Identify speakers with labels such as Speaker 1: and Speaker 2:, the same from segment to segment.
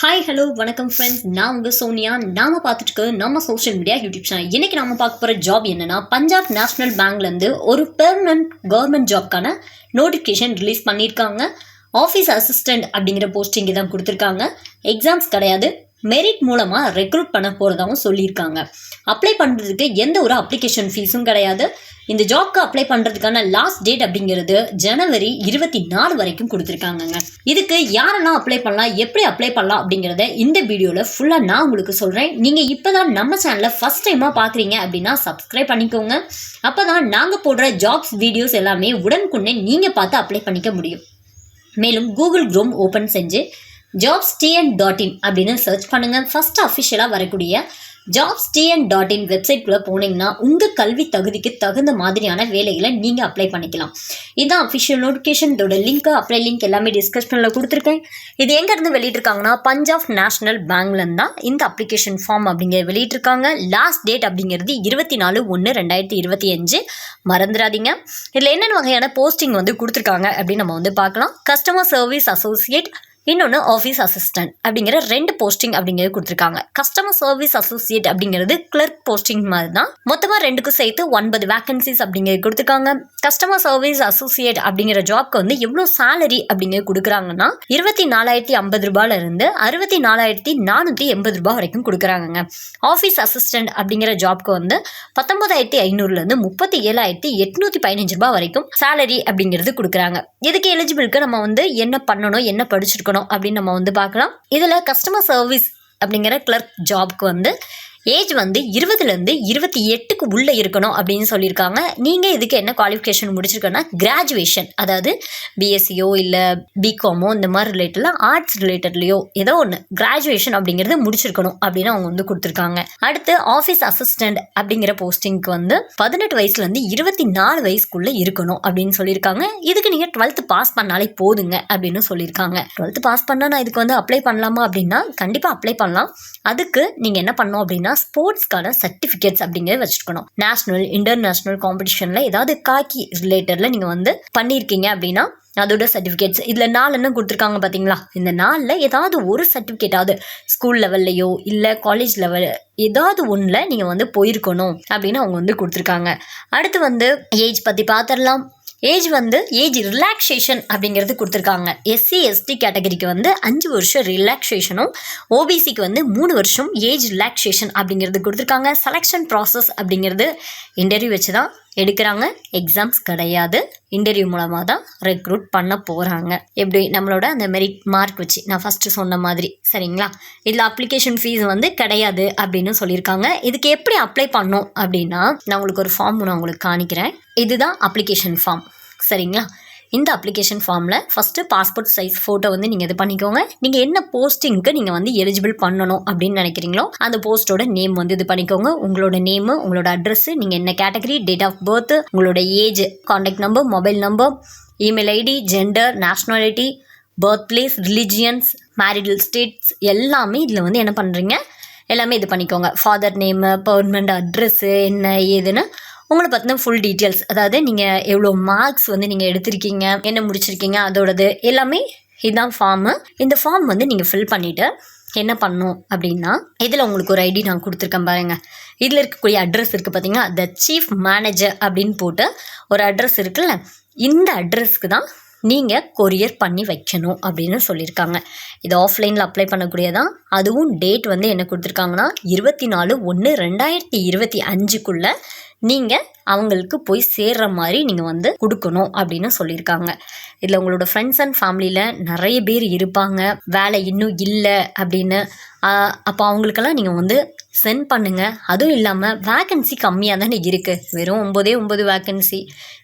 Speaker 1: Hi hello வணக்கம் friends, நான் உங்கள் சோனியா. நாம் பார்த்துட்டு நம்ம சோஷியல் மீடியா யூடியூப் சேனல். இன்றைக்கி நம்ம பார்க்க போகிற ஜாப் என்னென்னா, பஞ்சாப் நேஷ்னல் பேங்க்லேருந்து ஒரு பெர்மனன்ட் கவர்மெண்ட் ஜாப்க்கான நோட்டிஃபிகேஷன் ரிலீஸ் பண்ணியிருக்காங்க. ஆஃபீஸ் அசிஸ்டண்ட் அப்படிங்கிற போஸ்டிங் தான் கொடுத்துருக்காங்க. எக்ஸாம்ஸ் கிடையாது, மெரிட் மூலமாக ரெக்ரூட் பண்ண போகிறதாகவும் சொல்லியிருக்காங்க. அப்ளை பண்ணுறதுக்கு எந்த ஒரு அப்ளிகேஷன் ஃபீஸும் கிடையாது. இந்த ஜாப்க்கு அப்ளை பண்ணுறதுக்கான லாஸ்ட் டேட் அப்படிங்கிறது ஜனவரி 24 வரைக்கும் கொடுத்துருக்காங்கங்க. இதுக்கு யாரெல்லாம் அப்ளை பண்ணலாம், எப்படி அப்ளை பண்ணலாம் அப்படிங்கிறத இந்த வீடியோவில் ஃபுல்லாக நான் உங்களுக்கு சொல்கிறேன். நீங்கள் இப்போ தான் நம்ம சேனலை ஃபஸ்ட் டைமாக பார்க்குறீங்க அப்படின்னா சப்ஸ்கிரைப் பண்ணிக்கோங்க. அப்போ தான் நாங்கள் போடுற ஜாப்ஸ் வீடியோஸ் எல்லாமே உடனுக்குடனே நீங்கள் பார்த்து அப்ளை பண்ணிக்க முடியும். மேலும் கூகுள் குரோம் ஓப்பன் செஞ்சு jobstn.in அப்படின்னு சர்ச் பண்ணுங்கள். ஃபஸ்ட்டு அஃபிஷியலாக வரக்கூடிய jobstn.in வெப்சைட்குள்ளே போனீங்கன்னா உங்கள் கல்வி தகுதிக்கு தகுந்த மாதிரியான வேலைகளை நீங்கள் அப்ளை பண்ணிக்கலாம். இதுதான் அஃபிஷியல் நோட்டிஃபிகேஷன். இதோட லிங்க்கு, அப்ளை லிங்க் எல்லாமே டிஸ்கிரிப்ஷனில் கொடுத்துருக்கேன். இது எங்கேருந்து வெளியிட்டிருக்காங்கன்னா, பஞ்சாப் நேஷ்னல் பேங்க்லேருந்து தான் இந்த அப்ளிகேஷன் ஃபார்ம் அப்படிங்கிற வெளியிட்டிருக்காங்க. லாஸ்ட் டேட் அப்படிங்கிறது 24/1/2025. மறந்துடாதீங்க. இதில் என்னென்ன வகையான போஸ்டிங் கொடுத்துருக்காங்க அப்படின்னு நம்ம பார்க்கலாம். கஸ்டமர் சர்வீஸ் அசோசியேட், இன்னொன்று ஆஃபீஸ் அசிஸ்டன்ட் அப்படிங்கிற 2 போஸ்டிங் அப்படிங்கிறது கொடுத்துருக்காங்க. கஸ்டமர் சர்வீஸ் அசோசியேட் அப்படிங்கிறது கிளர்க் போஸ்டிங் மாதிரி தான். மொத்தமாக 2க்கும் சேர்த்து 9 வேகன்சிஸ் அப்படிங்கிறது கொடுத்துருக்காங்க. கஸ்டமர் சர்வீஸ் அசோசியேட் அப்படிங்கிற ஜாப்க்கு எவ்வளோ சேலரி அப்படிங்கிறது கொடுக்குறாங்கன்னா, 24,050 ரூபாயிலிருந்து 64,480 ரூபாய் வரைக்கும் கொடுக்குறாங்க. ஆஃபீஸ் அசிஸ்டன்ட் அப்படிங்கிற ஜாப்க்கு 19,500லேருந்து 37,815 ரூபாய் வரைக்கும் சேலரி அப்படிங்கிறது கொடுக்குறாங்க. இதுக்கு எலிஜிபிளுக்கு நம்ம என்ன பண்ணணும், என்ன படிச்சிருக்கணும் அப்படின்னு நம்ம பார்க்கலாம். இதில் கஸ்டமர் சர்வீஸ் அப்படிங்கிற கிளர்க் ஜாப்க்கு ஏஜ் 20லேருந்து 28க்கு உள்ளே இருக்கணும் அப்படின்னு சொல்லியிருக்காங்க. நீங்கள் இதுக்கு என்ன குவாலிஃபிகேஷன் முடிச்சிருக்கோன்னா, கிராஜுவேஷன், அதாவது பிஎஸ்சியோ இல்லை பிகாமோ இந்த மாதிரி ரிலேட்டடில் ஆர்ட்ஸ் ரிலேட்டட்லையோ ஏதோ ஒன்று கிராஜுவேஷன் அப்படிங்கிறது முடிச்சிருக்கணும் அப்படின்னு அவங்க கொடுத்துருக்காங்க. அடுத்து ஆஃபீஸ் அசிஸ்டண்ட் அப்படிங்கிற போஸ்டிங்க்கு 18 வயசுலேருந்து 24 வயசுக்குள்ளே இருக்கணும் அப்படின்னு சொல்லியிருக்காங்க. இதுக்கு நீங்கள் 12th பாஸ் பண்ணாலே போதுங்க அப்படின்னு சொல்லியிருக்காங்க. 12th பாஸ் பண்ணால் நான் இதுக்கு அப்ளை பண்ணலாமா அப்படின்னா கண்டிப்பாக அப்ளை பண்ணலாம். அதுக்கு நீங்கள் என்ன பண்ணணும் அப்படின்னா, ஸ்போர்ட்ஸ்க்கான சர்டிஃபிகேட்ஸ் அப்படிங்கிறது வச்சுருக்கணும். நேஷனல் இன்டர்நேஷ்னல் காம்படிஷனில் ஏதாவது காக்கி ரிலேட்டடில் நீங்கள் பண்ணியிருக்கீங்க அப்படின்னா அதோட சர்டிஃபிகேட்ஸ் இதில் 4 என்ன கொடுத்துருக்காங்க பார்த்தீங்களா. இந்த 4ல் ஏதாவது ஒரு சர்டிஃபிகேட்டாவது ஸ்கூல் லெவல்லையோ இல்லை காலேஜ் லெவல் ஏதாவது ஒன்றில் நீங்கள் போயிருக்கணும் அப்படின்னு அவங்க கொடுத்துருக்காங்க. அடுத்து ஏஜ் பற்றி பார்த்துடலாம். ஏஜ் ரிலாக்ஸேஷன் அப்படிங்கிறது கொடுத்துருக்காங்க. எஸ்சி எஸ்டி கேட்டகரிக்கு 5 வருஷம் ரிலாக்ஸேஷனும், ஓபிசிக்கு 3 வருஷம் ஏஜ் ரிலாக்ஸேஷன் அப்படிங்கிறது கொடுத்துருக்காங்க. செலெக்ஷன் ப்ராசஸ் அப்படிங்கிறது இன்டர்வியூ வச்சு தான் எடுக்கிறாங்க. எக்ஸாம்ஸ் கிடையாது. இன்டர்வியூ மூலமாக தான் ரெக்ரூட் பண்ண போகிறாங்க. எப்படி நம்மளோட அந்த மெரிட் மார்க் வச்சு நான் ஃபஸ்ட்டு சொன்ன மாதிரி, சரிங்களா. இதில் அப்ளிகேஷன் ஃபீஸ் கிடையாது அப்படின்னு சொல்லியிருக்காங்க. இதுக்கு எப்படி அப்ளை பண்ணோம் அப்படின்னா, நான் உங்களுக்கு ஒரு ஃபார்ம் நான் உங்களுக்கு காணிக்கிறேன். இதுதான் அப்ளிகேஷன் ஃபார்ம், சரிங்களா. இந்த அப்ளிகேஷன் ஃபார்மில் ஃபஸ்ட்டு பாஸ்போர்ட் சைஸ் ஃபோட்டோ நீங்கள் இது பண்ணிக்கோங்க. நீங்கள் என்ன போஸ்டிங்க்கு நீங்கள் எலிஜிபிள் பண்ணணும் அப்படின்னு நினைக்கிறீங்களோ அந்த போஸ்ட்டோட நேம் இது பண்ணிக்கோங்க. உங்களோட நேமு, உங்களோட அட்ரஸ்ஸு, நீங்கள் என்ன கேட்டகரி, டேட் ஆஃப் பர்த், உங்களோட age, contact number, mobile number, email ID, gender, nationality, birth place, religions, marital status எல்லாமே இதில் என்ன பண்ணுறீங்க எல்லாமே இது பண்ணிக்கோங்க. ஃபாதர் நேமு, பர்மனண்ட் அட்ரஸ்ஸு, என்ன ஏதுன்னு உங்களை பற்றின ஃபுல் டீட்டெயில்ஸ், அதாவது நீங்கள் எவ்வளோ மார்க்ஸ் நீங்கள் எடுத்திருக்கீங்க, என்ன முடிச்சிருக்கீங்க, அதோடது எல்லாமே இதுதான் ஃபார்மு. இந்த ஃபார்ம் நீங்கள் ஃபில் பண்ணிவிட்டு என்ன பண்ணணும் அப்படின்னா, இதில் உங்களுக்கு ஒரு ஐடி நான் கொடுத்துருக்கேன் பாருங்கள். இதில் இருக்கக்கூடிய அட்ரஸ் இருக்குது பார்த்தீங்கன்னா, த சீஃப் மேனேஜர் அப்படின்னு போட்டு ஒரு அட்ரஸ் இருக்குல்ல, இந்த அட்ரஸ்க்கு தான் நீங்கள் கொரியர் பண்ணி வைக்கணும் அப்படின்னு சொல்லியிருக்காங்க. இது ஆஃப்லைனில் அப்ளை பண்ணக்கூடியதான். அதுவும் டேட் என்ன கொடுத்துருக்காங்கன்னா, 24/1/2025க்குள்ளே நீங்கள் அவங்களுக்கு போய் சேர்ற மாதிரி நீங்கள் கொடுக்கணும் அப்படின்னு சொல்லியிருக்காங்க. இதில் உங்களோட ஃப்ரெண்ட்ஸ் அண்ட் ஃபேமிலியில் நிறைய பேர் இருப்பாங்க, வேலை இன்னும் இல்லை அப்படின்னு. அப்போ அவங்களுக்கெல்லாம் நீங்கள் சென்ட் பண்ணுங்கள். அதுவும் இல்லாமல் வேக்கன்சி கம்மியாக தானே இருக்குது, வெறும் 9 வேக்கன்சி.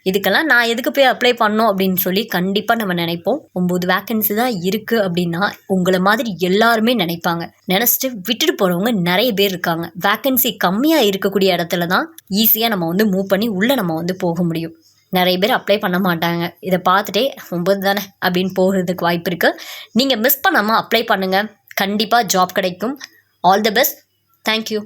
Speaker 1: இதுக்கெல்லாம் நான் எதுக்கு போய் அப்ளை பண்ணோம் அப்படின்னு சொல்லி கண்டிப்பாக நம்ம நினைப்போம். 9 வேக்கன்சி தான் இருக்குது அப்படின்னா உங்களை மாதிரி எல்லாருமே நினைப்பாங்க. நினச்சிட்டு விட்டுட்டு போகிறவங்க நிறைய பேர் இருக்காங்க. வேக்கன்சி கம்மியாக இருக்கக்கூடிய இடத்துல தான் ஈஸியாக நம்ம மூவ் பண்ணி உள்ளே நம்ம போக முடியும். நிறைய பேர் அப்ளை பண்ண மாட்டாங்க. இதை பார்த்துட்டே 9 தானே அப்படின்னு போகிறதுக்கு வாய்ப்பு இருக்குது. நீங்கள் மிஸ் பண்ணாமல் அப்ளை பண்ணுங்கள். கண்டிப்பாக ஜாப் கிடைக்கும். All the best. தேங்க்யூ.